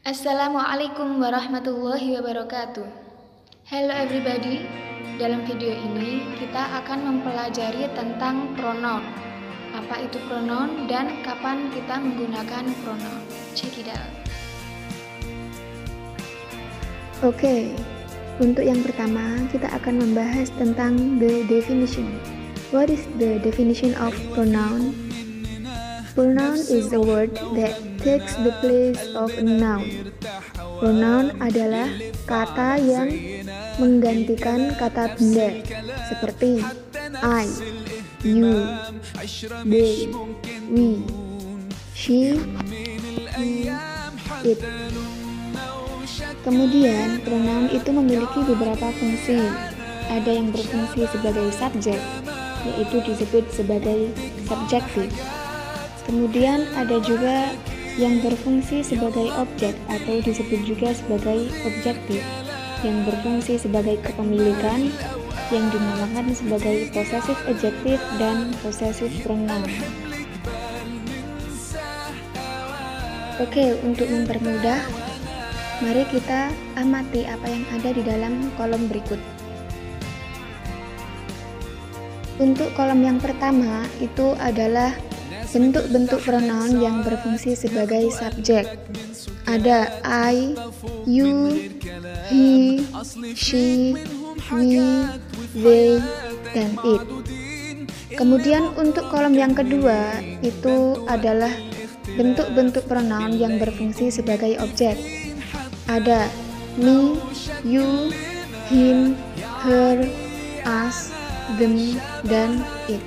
Assalamualaikum warahmatullahi wabarakatuh. Hello everybody. Dalam video ini kita akan mempelajari tentang pronoun. Apa itu pronoun dan kapan kita menggunakan pronoun? Check it out. Oke, untuk yang pertama kita akan membahas tentang the definition. What is the definition of pronoun? Pronoun is a word that takes the place of a noun. Pronoun adalah kata yang menggantikan kata benda seperti I, you, they, we, she, he, it. Kemudian pronoun itu memiliki beberapa fungsi. Ada yang berfungsi sebagai subjek, yaitu disebut sebagai subjektif. Kemudian ada juga yang berfungsi sebagai objek atau disebut juga sebagai objektif, yang berfungsi sebagai kepemilikan, yang dinamakan sebagai possessive adjective dan possessive pronoun. Oke, untuk mempermudah, mari kita amati apa yang ada di dalam kolom berikut. Untuk kolom yang pertama itu adalah bentuk-bentuk pronoun yang berfungsi sebagai subjek. Ada I, you, he, she, we, they, dan it. Kemudian untuk kolom yang kedua itu adalah bentuk-bentuk pronoun yang berfungsi sebagai objek. Ada me, you, him, her, us, them, dan it.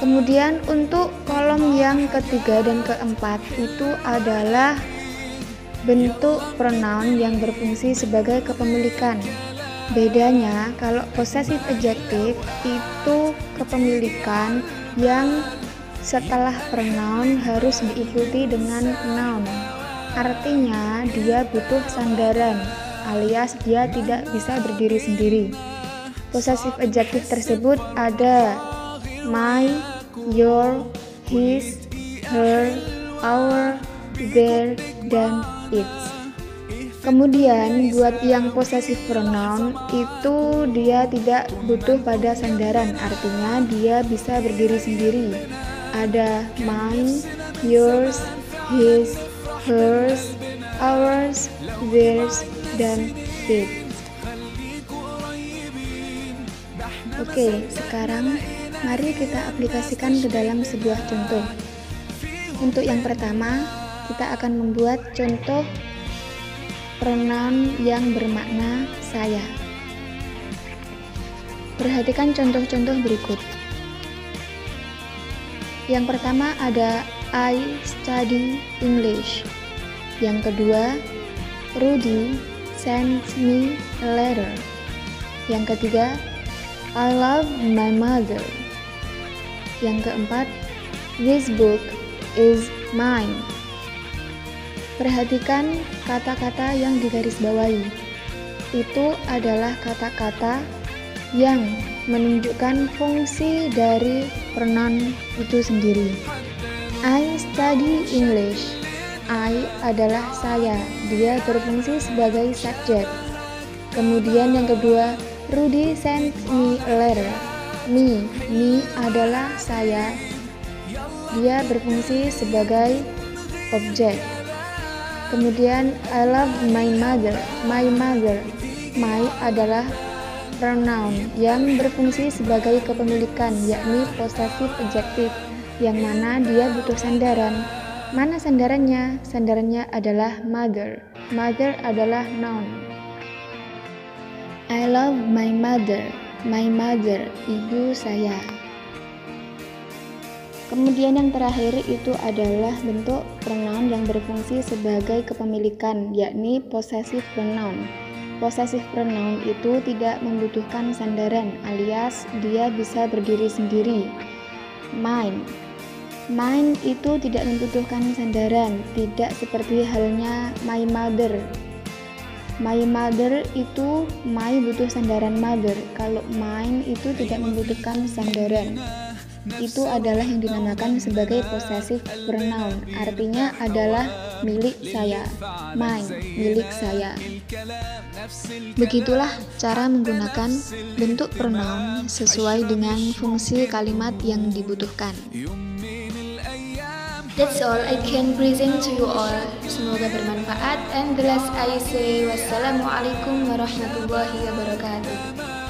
Kemudian untuk kolom yang ketiga dan keempat itu adalah bentuk pronoun yang berfungsi sebagai kepemilikan. Bedanya kalau possessive adjective itu kepemilikan yang setelah pronoun harus diikuti dengan noun. Artinya dia butuh sandaran alias dia tidak bisa berdiri sendiri. Possessive adjective tersebut ada my, your, his, her, our, their, dan its. Kemudian buat yang possessive pronoun itu dia tidak butuh pada sandaran, artinya dia bisa berdiri sendiri. Ada mine, yours, his, hers, ours, theirs, dan its. Oke, sekarang mari kita aplikasikan ke dalam sebuah contoh. Untuk yang pertama, kita akan membuat contoh pronoun yang bermakna saya. Perhatikan contoh-contoh berikut. Yang pertama ada I study English. Yang kedua, Rudy sends me a letter. Yang ketiga, I love my mother. Yang keempat, this book is mine. Perhatikan kata-kata yang digarisbawahi. Itu adalah kata-kata yang menunjukkan fungsi dari pronoun itu sendiri. I study English. I adalah saya, dia berfungsi sebagai subjek. Kemudian yang kedua, Rudy sent me a letter. Me adalah saya, dia berfungsi sebagai objek. Kemudian I love my mother. My adalah pronoun yang berfungsi sebagai kepemilikan, yakni possessive adjective, yang mana dia butuh sandaran. Mana sandarannya? Sandarannya adalah mother. Mother adalah noun. I love my mother. My mother, ibu saya. Kemudian yang terakhir itu adalah bentuk pronoun yang berfungsi sebagai kepemilikan, yakni possessive pronoun. Possessive pronoun itu tidak membutuhkan sandaran, alias dia bisa berdiri sendiri. Mine itu tidak membutuhkan sandaran, tidak seperti halnya my mother. My mother itu my butuh sandaran mother. Kalau mine itu tidak membutuhkan sandaran. Itu adalah yang dinamakan sebagai possessive pronoun. Artinya adalah milik saya. Mine, milik saya. Begitulah cara menggunakan bentuk pronoun sesuai dengan fungsi kalimat yang dibutuhkan. That's all I can present to you all. Semoga bermanfaat. And the last I say, wassalamualaikum warahmatullahi wabarakatuh.